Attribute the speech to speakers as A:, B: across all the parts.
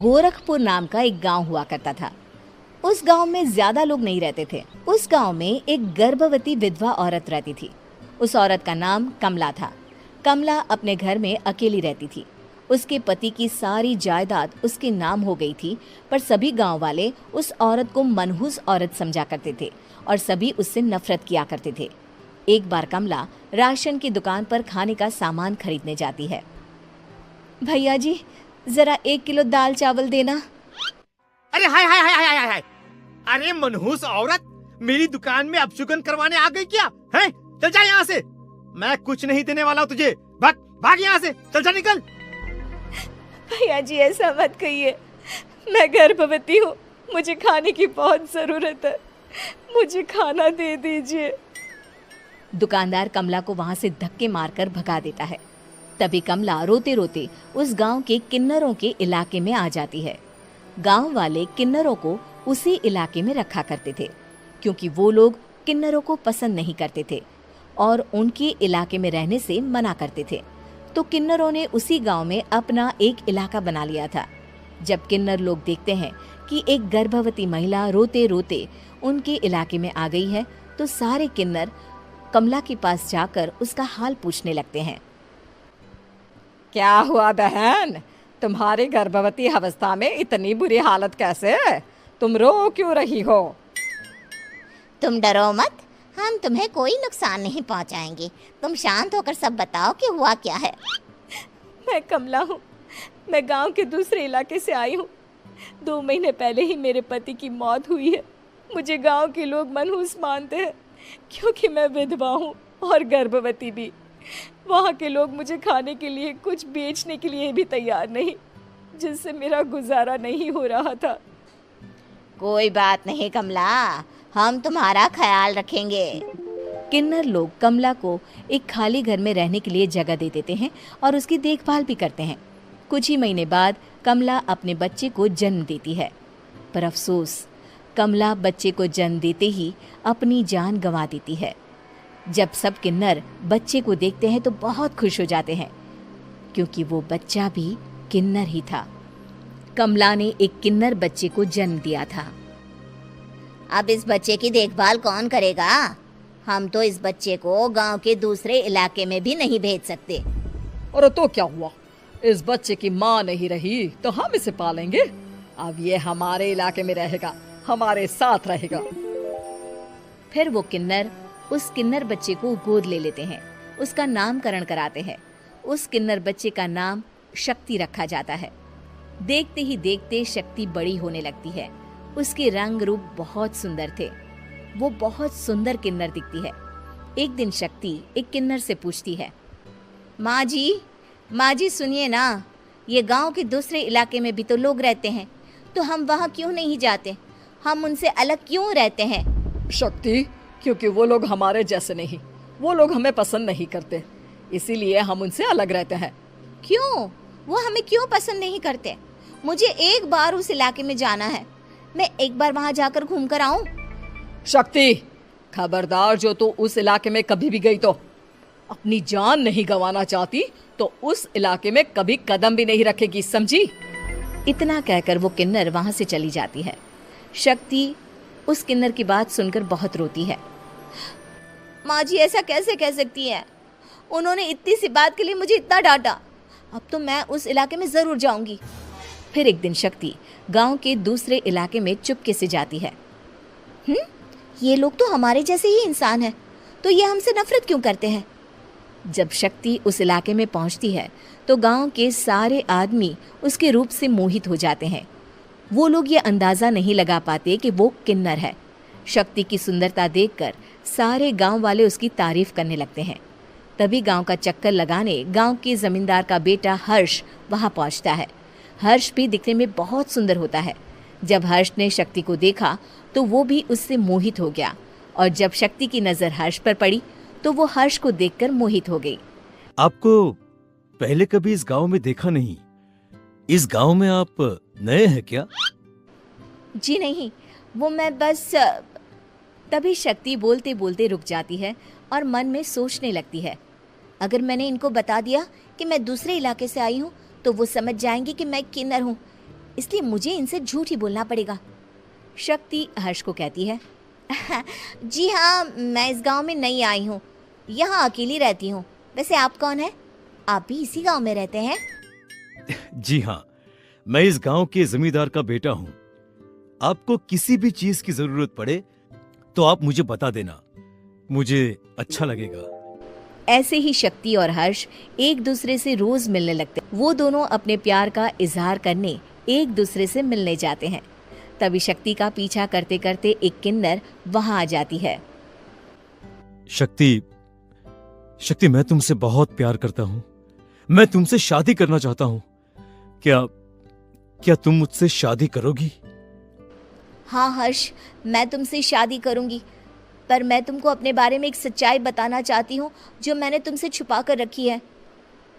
A: गोरखपुर नाम का एक गांव हुआ करता था। उस गांव में ज्यादा लोग नहीं रहते थे। उस गांव में एक गर्भवती विधवा औरत रहती थी। उस औरत का नाम कमला था। कमला अपने घर में अकेली रहती थी। उसके पति की सारी जायदाद उसके नाम हो गई थी, पर सभी गांव वाले उस औरत को मनहूस औरत समझा करते थे और सभी उससे नफरत किया करते थे। एक बार कमला राशन की दुकान पर खाने का सामान खरीदने जाती है। भैया जी, जरा 1 किलो दाल चावल देना।
B: अरे हाय हाय हाय हाय हाय हाय। अरे मनहूस औरत, मेरी दुकान में अपशुगन करवाने आ गई क्या है? चल जा यहाँ से, मैं कुछ नहीं देने वाला हूँ तुझे। भाग भाग यहाँ से, चल जा, निकल।
A: भैया जी, ऐसा मत कहिए, मैं गर्भवती हूँ, मुझे खाने की बहुत जरूरत है, मुझे खाना दे दीजिए। दुकानदार कमला को वहां से धक्के मारकर भगा देता है। तभी कमला रोते रोते उस गांव के किन्नरों के इलाके में आ जाती है। गांव वाले किन्नरों को उसी इलाके में रखा करते थे, क्योंकि वो लोग किन्नरों को पसंद नहीं करते थे और उनके इलाके में रहने से मना करते थे। तो किन्नरों ने उसी गांव में अपना एक इलाका बना लिया था। जब किन्नर लोग देखते हैं कि एक गर्भवती महिला रोते रोते उनके इलाके में आ गई है, तो सारे किन्नर कमला के पास जाकर उसका हाल पूछने लगते हैं।
C: क्या हुआ बहन, तुम्हारी गर्भवती अवस्था में इतनी बुरी हालत कैसे है? तुम रो क्यों रही हो?
D: तुम डरो मत, हम तुम्हें कोई नुकसान नहीं पहुंचाएंगे। तुम शांत होकर सब बताओ कि हुआ क्या है।
A: मैं कमला हूँ, मैं गांव के दूसरे इलाके से आई हूँ। 2 महीने पहले ही मेरे पति की मौत हुई है। मुझे गांव के लोग मनहूस मानते हैं, क्योंकि मैं विधवा हूँ और गर्भवती भी। वहाँ के लोग मुझे खाने के लिए कुछ बेचने के लिए भी तैयार नहीं, जिससे मेरा गुजारा नहीं हो रहा था।
D: कोई बात नहीं कमला, हम तुम्हारा ख्याल रखेंगे।
A: किन्नर लोग कमला को एक खाली घर में रहने के लिए जगह दे देते हैं और उसकी देखभाल भी करते हैं। कुछ ही महीने बाद कमला अपने बच्चे को जन्म देती है, पर अफसोस, कमला बच्चे को जन्म देते ही अपनी जान गंवा देती है। जब सब किन्नर बच्चे को देखते हैं तो बहुत खुश हो जाते हैं, क्योंकि वो बच्चा भी किन्नर ही था। कमला ने एक किन्नर बच्चे को जन्म दिया था।
D: अब इस बच्चे की देखभाल कौन करेगा? हम तो इस बच्चे को गांव के दूसरे इलाके में भी नहीं भेज सकते।
C: और तो क्या हुआ, इस बच्चे की माँ नहीं रही तो हम इसे पालेंगे। अब ये हमारे इलाके में रहेगा, हमारे साथ रहेगा।
A: फिर वो किन्नर उस किन्नर बच्चे को गोद ले लेते हैं, उसका नामकरण कराते हैं। उस किन्नर बच्चे का नाम शक्ति रखा जाता है। देखते ही देखते शक्ति बड़ी होने लगती है। उसके रंग रूप बहुत सुंदर थे। वो बहुत सुंदर किन्नर दिखती है। एक दिन शक्ति एक किन्नर से पूछती है, माँ जी सुनिए ना, ये गांव के दूसरे इलाके में भी तो लोग रहते हैं, तो हम वहाँ क्यों नहीं जाते? हम उनसे अलग क्यों रहते हैं?
C: शक्ति, क्योंकि वो लोग हमारे जैसे नहीं, वो लोग हमें पसंद नहीं करते, इसीलिए हम उनसे अलग रहते हैं।
D: क्यों? वो हमें क्यों पसंद नहीं करते? मुझे एक बार उस इलाके में जाना है, मैं एक बार वहाँ जाकर घूम कर आऊं।
C: शक्ति, खबरदार, जो तू उस इलाके में कभी भी गई तो अपनी जान नहीं गंवाना चाहती तो उस इलाके में कभी कदम भी नहीं रखेगी, समझी?
A: इतना कहकर वो किन्नर वहां से चली जाती है। शक्ति उस किन्नर की बात सुनकर बहुत रोती है। माँ जी, ऐसा कैसे कह सकती हैं? उन्होंने इतनी सी बात के लिए मुझे इतना डांटा। अब तो मैं उस इलाके में जरूर जाऊंगी। फिर एक दिन शक्ति गांव के दूसरे इलाके में चुपके से जाती है।
D: ये लोग तो हमारे जैसे ही इंसान हैं, तो ये हमसे नफरत क्यों करते हैं?
A: जब शक्ति उस इलाके में पहुंचती है तो गांव के सारे आदमी उसके रूप से मोहित हो जाते हैं। वो लोग ये अंदाजा नहीं लगा पाते कि वो किन्नर है। शक्ति की सुंदरता देखकर सारे गांव वाले उसकी तारीफ करने लगते हैं। तभी गांव का चक्कर लगाने गांव के जमींदार का बेटा हर्ष वहां पहुंचता है। हर्ष भी दिखने में बहुत सुंदर होता है। जब हर्ष ने शक्ति को देखा तो वो भी उससे मोहित हो गया, और जब शक्ति की नजर हर्ष पर पड़ी तो वो हर्ष को देखकर मोहित हो गई।
E: आपको पहले कभी इस गांव में देखा नहीं। इस गांव में आप नए हैं क्या?
A: जी नहीं, वो मैं बस। तभी शक्ति बोलते बोलते रुक जाती है और मन में सोचने लगती है,
D: अगर मैंने इनको बता दिया कि मैं दूसरे इलाके से आई हूँ तो वो समझ जाएंगे कि मैं किन्नर हूँ। इसलिए मुझे इनसे झूठ ही बोलना पड़ेगा।
A: शक्ति हर्ष को कहती है,
D: जी हाँ, मैं इस गांव में नई आई हूँ, यहाँ अकेली रहती हूँ। वैसे आप कौन है? आप भी इसी गांव में रहते हैं?
E: जी हाँ, मैं इस गांव के जमींदार का बेटा हूँ। आपको किसी भी चीज की जरूरत पड़े तो आप मुझे बता देना, मुझे अच्छा लगेगा।
A: ऐसे ही शक्ति और हर्ष एक दूसरे से रोज मिलने लगते। वो दोनों अपने प्यार का इजहार करने एक दूसरे से मिलने जाते हैं। तभी शक्ति का पीछा करते करते एक किन्नर वहां आ जाती है।
E: शक्ति, शक्ति, मैं तुमसे बहुत प्यार करता हूँ। मैं तुमसे शादी करना चाहता हूँ। क्या तुम मुझसे शादी करोगी?
D: हाँ हर्ष, मैं तुमसे शादी करूंगी, पर मैं तुमको अपने बारे में एक सच्चाई बताना चाहती हूँ जो मैंने तुमसे छुपा कर रखी है।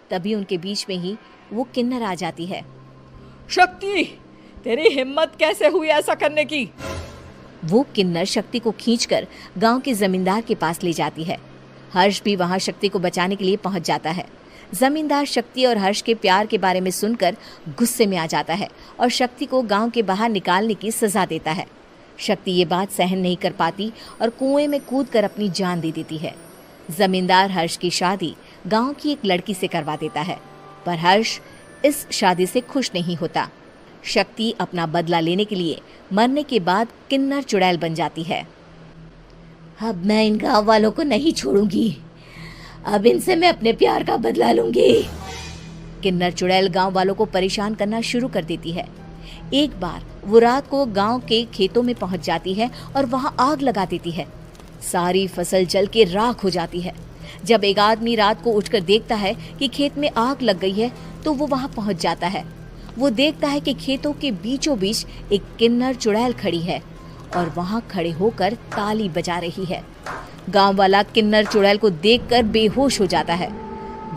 A: तभी उनके बीच में ही वो किन्नर आ जाती है।
C: शक्ति, तेरी हिम्मत कैसे हुई ऐसा करने की?
A: वो किन्नर शक्ति को खींचकर गांव के जमींदार के पास ले जाती है। हर्ष भी वहां शक्ति को बचाने के लिए पहुंच जाता है। जमींदार शक्ति और हर्ष के प्यार के बारे में सुनकर गुस्से में आ जाता है और शक्ति को गांव के बाहर निकालने की सजा देता है। शक्ति ये बात सहन नहीं कर पाती और कुएं में कूदकर अपनी जान दे देती है। जमींदार हर्ष की शादी गांव की एक लड़की से करवा देता है, पर हर्ष इस शादी से खुश नहीं होता। शक्ति अपना बदला लेने के लिए मरने के बाद किन्नर चुड़ैल बन जाती है।
D: अब मैं इन गांव वालों को नहीं छोड़ूंगी, अब इनसे मैं अपने प्यार का बदला लूंगी।
A: किन्नर चुड़ैल गांव वालों को परेशान करना शुरू कर देती है। एक बार वो रात को गांव के खेतों में पहुंच जाती है और वहां आग लगा देती है। सारी फसल जल के राख हो जाती है। जब एक आदमी रात को उठकर देखता है कि खेत में आग लग गई है तो वो वहां पहुंच जाता है। वो देखता है कि खेतों के बीचों बीच एक किन्नर चुड़ैल खड़ी है और वहां खड़े होकर ताली बजा रही है। गांव वाला किन्नर चुड़ैल को देखकर बेहोश हो जाता है।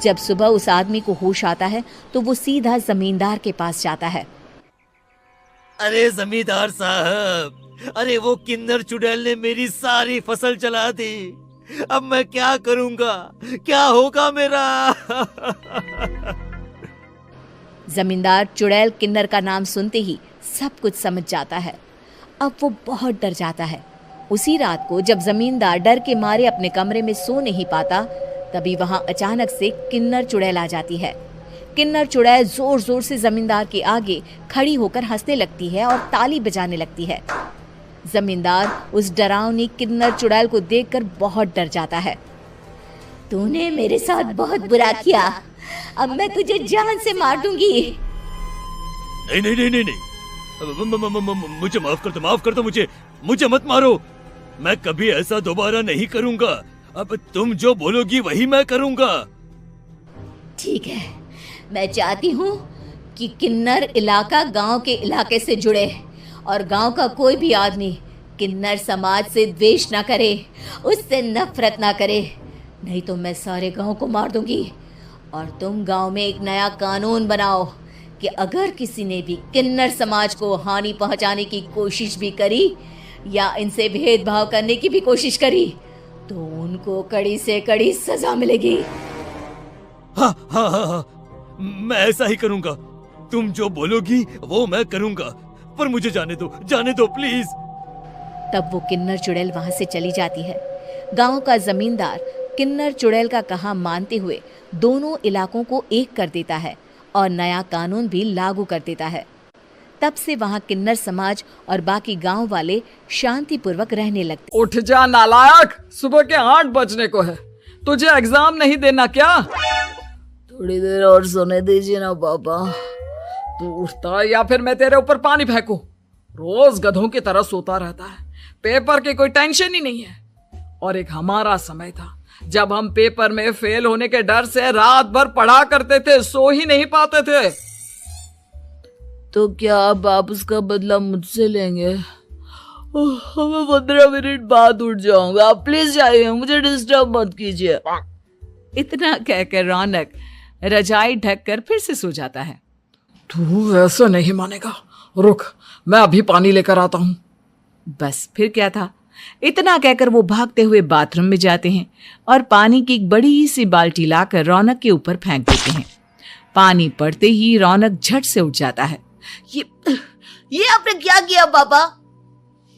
A: जब सुबह उस आदमी को होश आता है तो वो सीधा जमींदार के पास जाता है।
E: अरे जमींदार साहब, अरे वो किन्नर चुड़ैल ने मेरी सारी फसल जला दी। अब मैं क्या करूंगा? क्या होगा मेरा?
A: जमींदार चुड़ैल किन्नर का नाम सुनते ही सब कुछ समझ जाता है। अब वो बहुत डर जाता है। उसी रात को जब जमींदार डर के मारे अपने कमरे में सो नहीं पाता, तभी वहां अचानक से किन्नर चुड़ैल आ जाती है। किन्नर चुड़ैल जोर जोर से जमींदार के आगे खड़ी होकर हंसने लगती है और ताली बजाने लगती है। जमींदार उस डरावनी किन्नर चुड़ैल को देखकर बहुत डर जाता है।
D: तूने मेरे साथ बहुत बुरा किया, अब मैं तुझे जान से मार दूंगी।
E: नहीं नहीं नहीं नहीं नहीं, मुझे माफ कर दो, मुझे मत मारो। मैं कभी ऐसा दोबारा नहीं करूंगा। अब तुम जो बोलोगी वही मैं करूंगा।
D: ठीक है, मैं चाहती हूँ कि किन्नर इलाका गांव के इलाके से जुड़े और गांव का कोई भी आदमी किन्नर समाज से द्वेष ना करे, उससे नफरत ना करे, नहीं तो मैं सारे गांव को मार दूंगी। और तुम गांव में एक नया कानून बनाओ कि अगर किसी ने भी किन्नर समाज को हानि पहुंचाने की कोशिश भी करी या इनसे भेदभाव करने की भी कोशिश करी तो उनको कड़ी से कड़ी सजा मिलेगी।
E: हाँ हाँ हाँ हाँ, मैं ऐसा ही करूंगा। तुम जो बोलोगी वो मैं करूंगा, पर मुझे जाने दो प्लीज।
A: तब वो किन्नर चुड़ैल वहां से चली जाती है। गांव का जमींदार किन्नर चुड़ैल का कहा मानते हुए दोनों इलाकों को एक कर देता है और नया कानून भी लागू कर देता है। तब से वहां किन्नर समाज और बाकी गांव वाले शांतिपूर्वक रहने लगते।
F: उठ जा नालायक, सुबह के 8 बजने को है, तुझे एग्जाम नहीं देना क्या? थोड़ी देर और सोने दीजिए ना पापा। तू उठता या फिर मैं तेरे ऊपर पानी फेंकूं? रोज गधों की तरह सोता रहता है, पेपर की कोई टेंशन ही नहीं है। और एक हमारा समय था जब हम पेपर में फेल होने के डर से रात भर पढ़ा करते थे, सो ही नहीं पाते थे। तो क्या अब आप उसका बदला मुझसे लेंगे? मैं 15 मिनट बाद उठ जाऊंगा, आप प्लीज जाइए, मुझे डिस्टर्ब मत कीजिए।
C: इतना कहकर रौनक रजाई ढककर फिर से सो जाता है।
F: तू ऐसा नहीं मानेगा, रुक मैं अभी पानी लेकर आता हूँ।
C: बस फिर क्या था, इतना कहकर वो भागते हुए बाथरूम में जाते हैं और पानी की एक बड़ी सी बाल्टी लाकर रौनक के ऊपर फेंक देते हैं। पानी पड़ते ही रौनक झट से उठ जाता है
D: ये आपने क्या किया पापा?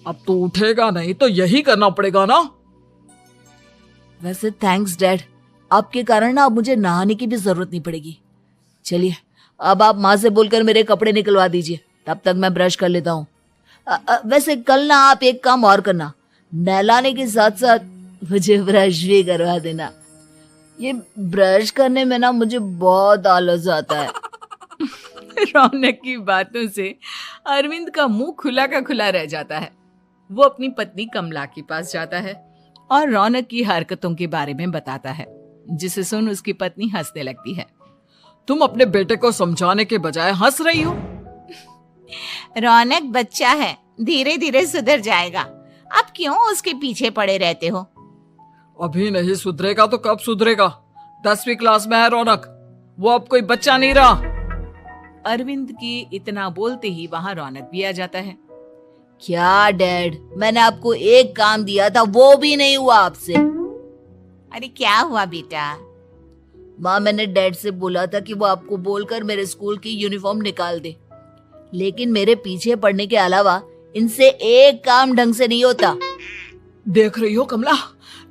F: अब तो उठेगा नहीं तो यही करना पड़ेगा ना।
D: वैसे थैंक्स डैड, आपके कारण ना अब मुझे नहाने की भी जरूरत नहीं पड़ेगी। चलिए अब आप माँ से बोलकर मेरे कपड़े निकलवा दीजिए, तब तक मैं ब्रश कर लेता हूँ। वैसे कल ना आप एक काम और करना, नहलाने के साथ साथ मुझे ब्रश भी करवा देना। ये ब्रश करने में ना मुझे बहुत आलस आता है।
C: रौनक की बातों से अरविंद का मुंह खुला का खुला रह जाता है। वो अपनी पत्नी कमला के पास जाता है और रौनक की हरकतों के बारे में बताता है, जिसे सुन उसकी पत्नी हंसने लगती है।
F: तुम अपने बेटे को समझाने के बजाय हंस रही हो।
D: रौनक बच्चा है, धीरे धीरे सुधर जाएगा। आप क्यों उसके पीछे पड़े रहते हो?
F: अभी नहीं सुधरेगा तो कब सुधरेगा? 10वीं क्लास में है रौनक, वो अब कोई बच्चा नहीं रहा।
C: अरविंद की इतना बोलते ही वहां रौनक भी आ जाता है।
D: क्या डैड, मैंने आपको एक काम दिया था, वो भी नहीं हुआ आपसे। अरे क्या हुआ बेटा? माँ, मैंने डैड से बोला था कि वो आपको बोलकर मेरे स्कूल की यूनिफॉर्म निकाल दे, लेकिन मेरे पीछे पड़ने के अलावा इनसे एक काम ढंग से नहीं होता।
F: देख रही हो कमला,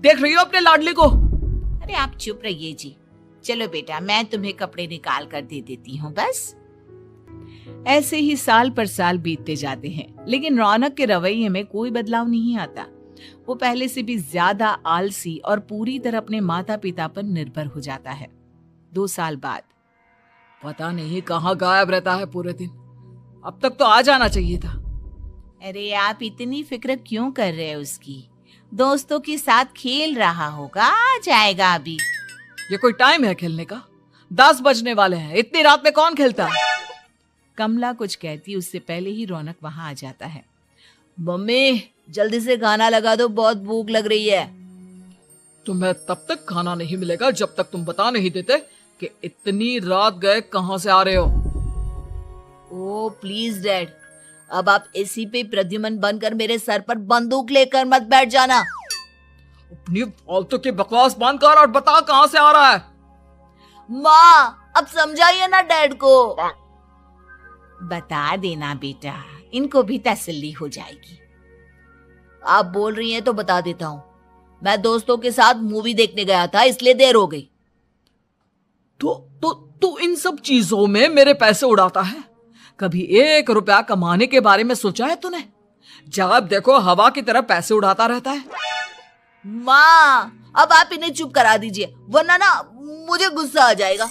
F: देख रही हो अपने लाडले को।
D: अरे आप चुप रहिए जी। चलो बेटा, मैं तुम्हें कपड़े निकाल कर दे देती हूँ बस।
C: ऐसे ही साल पर साल बीतते जाते हैं, लेकिन रौनक के रवैये में कोई बदलाव नहीं आता। वो पहले से भी ज्यादा आलसी और पूरी तरह अपने माता पिता पर निर्भर हो जाता है। 2 साल बाद
F: पता नहीं कहाँ गायब रहता है पूरे दिन, अब तक तो आ जाना चाहिए था।
D: अरे आप इतनी फिक्र क्यों कर रहे हैं उसकी? दोस्तों के साथ खेल रहा होगा, आ जाएगा अभी।
F: ये कोई टाइम है खेलने का? 10 बजने वाले हैं, इतनी रात में कौन खेलता है?
C: कमला कुछ कहती उससे पहले ही रौनक वहां आ जाता है।
D: मम्मी जल्दी से खाना लगा दो, बहुत भूख लग रही है।
F: तुम्हें तब तक खाना नहीं मिलेगा जब तक तुम बता नहीं देते कि इतनी रात गए कहां से आ रहे हो।
D: ओ प्लीज डैड, अब आप एसी पे प्रद्युमन बनकर मेरे सर पर बंदूक लेकर मत बैठ जाना।
F: अपनी फालतू की बकवास बंद कर और बता कहां से आ रहा है।
D: माँ अब समझाइए ना डैड को। बता देना बेटा, इनको भी तसल्ली हो जाएगी। आप बोल रही हैं तो बता देता हूँ, मैं दोस्तों के साथ मूवी देखने गया था, इसलिए देर हो गई।
F: तो इन सब चीजों में मेरे पैसे उड़ाता है। कभी 1 रुपया कमाने के बारे में सोचा है तूने? जब देखो हवा की तरह पैसे उड़ाता रहता है।
D: माँ अब आप इन्हें चुप करा दीजिए, वरना ना मुझे गुस्सा आ जाएगा।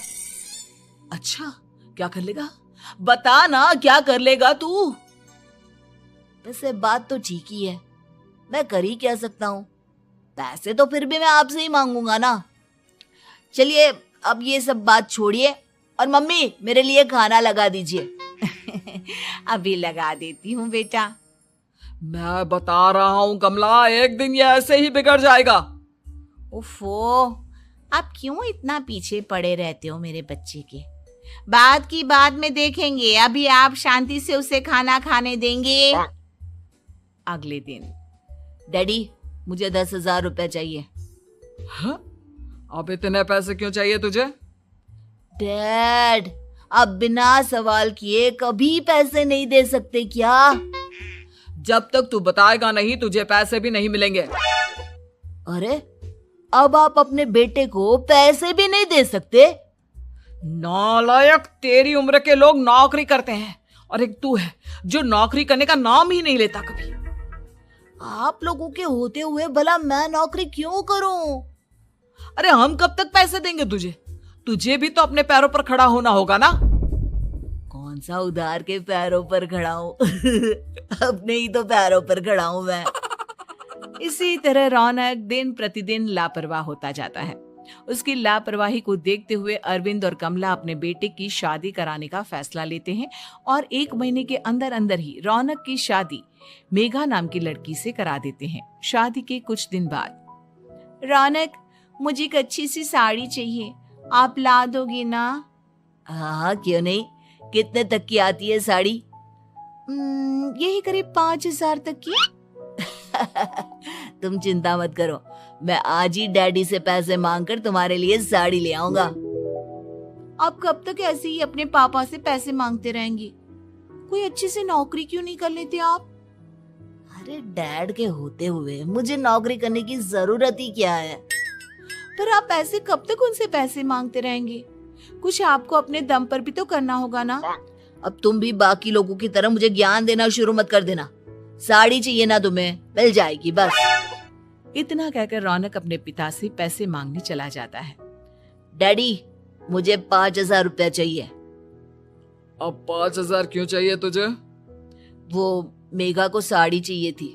C: अच्छा क्या कर लेगा? बता ना, क्या कर लेगा तू?
D: वैसे बात तो ठीक ही है, मैं कर ही क्या सकता हूँ? पैसे तो फिर भी मैं आपसे ही मांगूंगा ना। चलिए अब ये सब बात छोड़िए और मम्मी मेरे लिए खाना लगा दीजिए। अभी लगा देती हूँ बेटा।
F: मैं बता रहा हूँ कमला, एक दिन ये ऐसे ही बिगड़ जाएगा।
D: ओफो, आप क्यों इतना पीछे पड़े रहते हो मेरे बच्चे के? बात की बाद में देखेंगे, अभी आप शांति से उसे खाना खाने देंगे।
C: अगले दिन
D: डैडी मुझे 10,000 रुपए चाहिए।
F: हाँ? अब इतने पैसे क्यों चाहिए तुझे?
D: डैड आप बिना सवाल किए कभी पैसे नहीं दे सकते क्या?
F: जब तक तू बताएगा नहीं तुझे पैसे भी नहीं मिलेंगे।
D: अरे अब आप अपने बेटे को पैसे भी नहीं दे सकते?
F: नालायक, तेरी उम्र के लोग नौकरी करते हैं और एक तू है जो नौकरी करने का नाम ही नहीं लेता कभी।
D: आप लोगों के होते हुए भला मैं नौकरी क्यों करूं?
F: अरे हम कब तक पैसे देंगे तुझे? तुझे भी तो अपने पैरों पर खड़ा होना होगा ना।
D: कौन सा उधार के पैरों पर खड़ा हूं? अपने ही तो पैरों पर खड़ा हूं मैं।
C: इसी तरह रौनक दिन प्रतिदिन लापरवाह होता जाता है। उसकी लापरवाही को देखते हुए अरविंद और कमला अपने बेटे की शादी कराने का फैसला लेते हैं और 1 महीने के अंदर अंदर ही रौनक की शादी मेघा नाम की लड़की से करा देते हैं। शादी के कुछ दिन बाद,
D: रौनक मुझे एक अच्छी सी साड़ी चाहिए, आप ला दोगी ना? हाँ क्यों नहीं। कितने तक की आती है साड़ी? यही करीब 5,000 तक की। तुम चिंता मत करो, मैं आज ही डैडी से पैसे मांगकर तुम्हारे लिए साड़ी ले आऊंगा। आप कब तक ऐसे ही अपने पापा से पैसे मांगते रहेंगी?
C: कोई अच्छी सी नौकरी क्यों नहीं कर लेते आप?
D: अरे डैड के होते हुए मुझे नौकरी करने की जरूरत ही क्या है?
C: पर आप ऐसे कब तक उनसे पैसे मांगते रहेंगे? कुछ आपको अपने दम पर भी तो करना होगा ना।
D: अब तुम भी बाकी लोगों की तरह मुझे ज्ञान देना शुरू मत कर देना। साड़ी चाहिए ना तुम्हें, मिल जाएगी बस।
C: इतना कहकर रौनक अपने पिता से पैसे मांगने चला जाता है।
D: डैडी, मुझे 5,000 रुपया चाहिए।
F: अब 5,000 क्यों चाहिए तुझे?
D: वो मेघा को साड़ी चाहिए थी।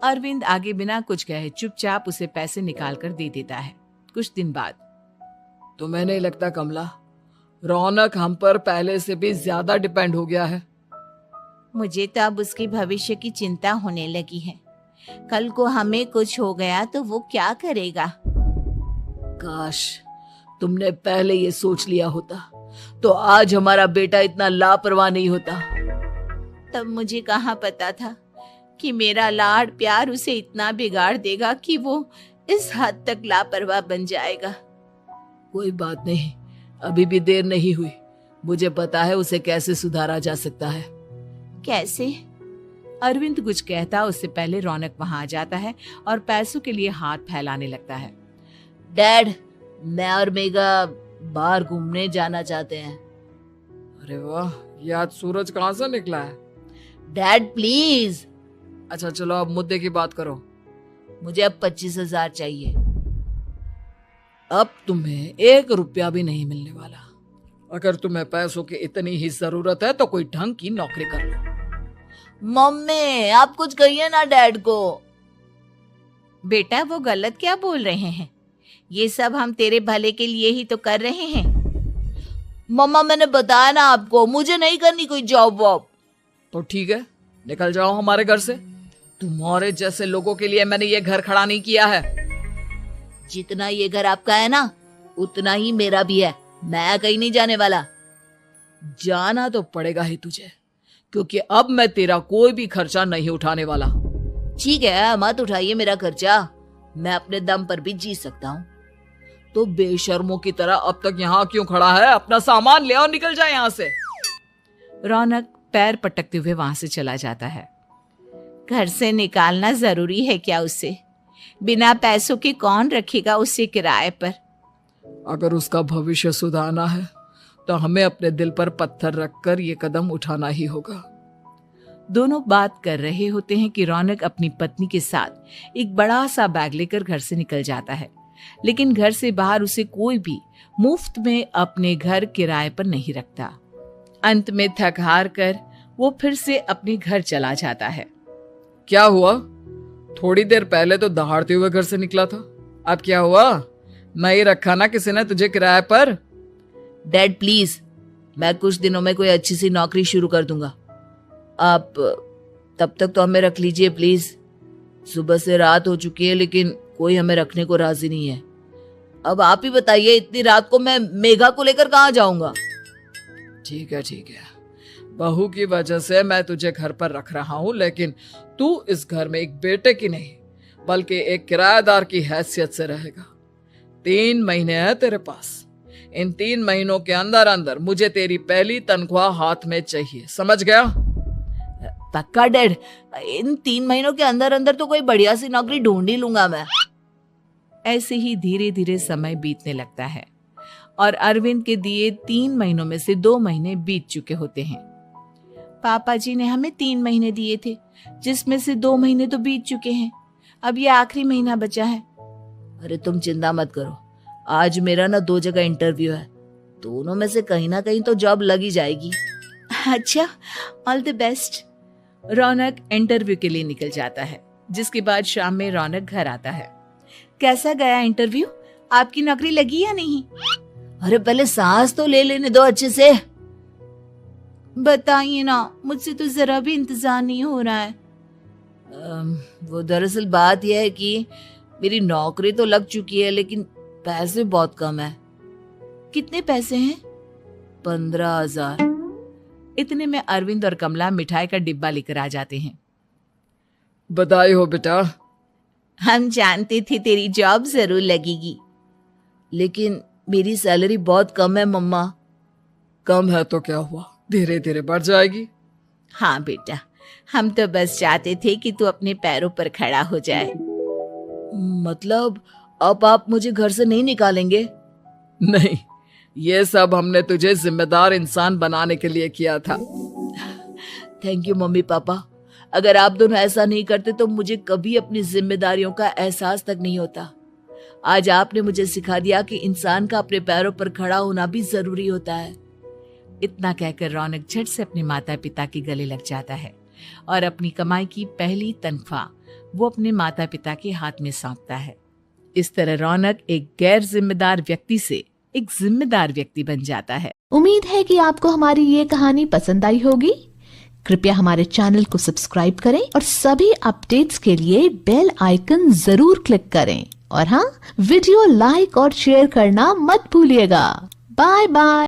C: अरविंद आगे बिना कुछ कहे चुपचाप उसे पैसे निकाल कर दे देता है। कुछ दिन बाद
F: तुम्हें नहीं लगता कमला, रौनक हम पर पहले से भी ज्यादा डिपेंड हो गया है?
C: मुझे तो अब उसके भविष्य की चिंता होने लगी है। कल को हमें कुछ हो गया तो वो क्या करेगा?
D: काश तुमने पहले ये सोच लिया होता तो आज हमारा बेटा इतना लापरवाह नहीं होता।
C: तब मुझे कहाँ पता था कि मेरा लाड़ प्यार उसे इतना बिगाड़ देगा कि वो इस हद तक लापरवाह बन जाएगा।
D: कोई बात नहीं, अभी भी देर नहीं हुई। मुझे पता है उसे कैसे सुधारा जा सकता है।
C: कैसे? अरविंद कुछ कहता उससे पहले रौनक वहां आ जाता है और पैसों के लिए हाथ फैलाने लगता है।
D: डैड, मैं और मेघा बाहर घूमने जाना चाहते हैं।
F: अरे वाह, ये आज सूरज कहाँ से निकला है?
D: Dad please.
F: अच्छा चलो अब मुद्दे की बात करो।
D: मुझे अब 25,000 चाहिए।
F: अब तुम्हें 1 रुपया भी नहीं मिलने वाला। अगर तुम्हें पैसों की इतनी ही जरूरत है तो कोई ढंग की नौकरी कर लो।
D: मम्मी, आप कुछ कहिए ना डैड को।
C: बेटा वो गलत क्या बोल रहे हैं? ये सब हम तेरे भले के लिए ही तो कर रहे हैं।
D: मम्मा, मैंने बताया ना आपको, मुझे नहीं करनी कोई जॉब वॉब।
F: तो ठीक है, निकल जाओ हमारे घर से। तुम्हारे जैसे लोगों के लिए मैंने ये घर खड़ा नहीं किया है।
D: जितना ये घर आपका है ना, उतना ही मेरा भी है। मैं कहीं नहीं जाने वाला।
F: जाना तो पड़ेगा ही तुझे, क्योंकि अब मैं तेरा कोई भी खर्चा नहीं उठाने वाला।
D: ठीक है, मत उठाइए मेरा खर्चा, मैं अपने दम पर भी जी सकता हूँ।
F: तो बेशर्मों की तरह अब तक यहाँ क्यों खड़ा है? अपना सामान ले और निकल जाए यहाँ से।
C: रौनक पैर पटकते हुए वहां से चला जाता है। घर से निकालना जरूरी है क्या उसे? बिना पैसों के कौन रखेगा उसे किराए पर?
F: अगर उसका भविष्य सुधारना है तो हमें अपने दिल पर पत्थर रखकर ये कदम उठाना ही होगा।
C: दोनों बात कर रहे होते हैं कि रौनक अपनी पत्नी के साथ एक बड़ा सा बैग लेकर घर से निकल जाता है, लेकिन घर से बाहर उसे कोई भी मुफ्त में अपने घर किराए पर नहीं रखता। अंत में थक हार कर वो फिर से अपने घर चला जाता है।
F: क्या हुआ? थोड़ी देर पहले तो दहाड़ते हुए घर से निकला था, अब क्या हुआ? नहीं रखा ना किसी ने तुझे किराए पर?
D: डैड प्लीज, मैं कुछ दिनों में कोई अच्छी सी नौकरी शुरू कर दूंगा। आप तब तक तो हमें रख लीजिए प्लीज। सुबह से रात हो चुकी है लेकिन कोई हमें रखने को राजी नहीं है। अब आप ही बताइए, इतनी रात को मैं मेघा को लेकर कहाँ जाऊंगा?
F: ठीक है ठीक है, बहू की वजह से मैं तुझे घर पर रख रहा हूँ, लेकिन तू इस घर में एक बेटे की नहीं बल्कि एक किराएदार की हैसियत से रहेगा। 3 महीने है तेरे पास। इन 3 महीनों के अंदर अंदर मुझे तेरी पहली तनख्वाह हाथ में चाहिए, समझ गया?
D: पक्का डैड, इन 3 महीनों के अंदर अंदर तो कोई बढ़िया सी नौकरी ढूंढ ही लूंगा मैं।
C: ऐसे ही धीरे धीरे समय बीतने लगता है और अरविंद के दिए 3 महीनों में से 2 महीने बीत चुके होते हैं। पापा जी ने हमें 3 महीने दिए थे, जिसमें से 2 महीने तो बीत चुके हैं। अब ये आखिरी महीना बचा है।
D: अरे तुम चिंता मत करो, आज मेरा ना 2 जगह इंटरव्यू है, दोनों में से कहीं ना कहीं तो जॉब लग ही जाएगी।
C: अच्छा, all the best. Raunak interview के लिए निकल जाता है, जिसके बाद शाम में रौनक घर आता है। कैसा गया इंटरव्यू? आपकी नौकरी लगी या नहीं?
D: अरे पहले सांस तो ले लेने दो अच्छे से।
C: बताइए ना, मुझसे तो जरा भी इंतजार नहीं हो रहा है।
D: वो दरअसल बात यह है कि मेरी नौकरी तो लग चुकी है लेकिन पैसे बहुत कम है।
C: कितने पैसे हैं?
D: 15,000।
C: इतने में अरविंद और कमला मिठाई का डिब्बा लेकर आ जाते हैं।
F: बधाई हो बेटा।
C: हम जानते थे तेरी जॉब जरूर लगेगी।
D: लेकिन मेरी सैलरी बहुत कम है मम्मा।
F: कम है तो क्या हुआ, धीरे धीरे बढ़ जाएगी।
C: हाँ बेटा, हम तो बस चाहते थे कि तू अपने पैरों पर खड़ा हो जाए।
F: मतलब अब आप मुझे घर से नहीं निकालेंगे? नहीं, ये सब हमने तुझे जिम्मेदार इंसान बनाने के लिए किया था। Thank you mummy papa. अगर आप दोनों ऐसा नहीं करते तो मुझे कभी अपनी जिम्मेदारियों का एहसास तक नहीं होता। आज आपने मुझे सिखा दिया कि इंसान का अपने पैरों पर खड़ा होना भी जरूरी होता है।
C: इतना कहकर रौनक झट से अपने माता पिता के गले लग जाता है और अपनी कमाई की पहली तनख्वाह वो अपने माता पिता के हाथ में सौंपता है। इस तरह रौनक एक गैर जिम्मेदार व्यक्ति से एक जिम्मेदार व्यक्ति बन जाता है।
G: उम्मीद है कि आपको हमारी ये कहानी पसंद आई होगी। कृपया हमारे चैनल को सब्सक्राइब करें और सभी अपडेट्स के लिए बेल आइकन जरूर क्लिक करें। और हाँ, वीडियो लाइक और शेयर करना मत भूलिएगा। Bye bye.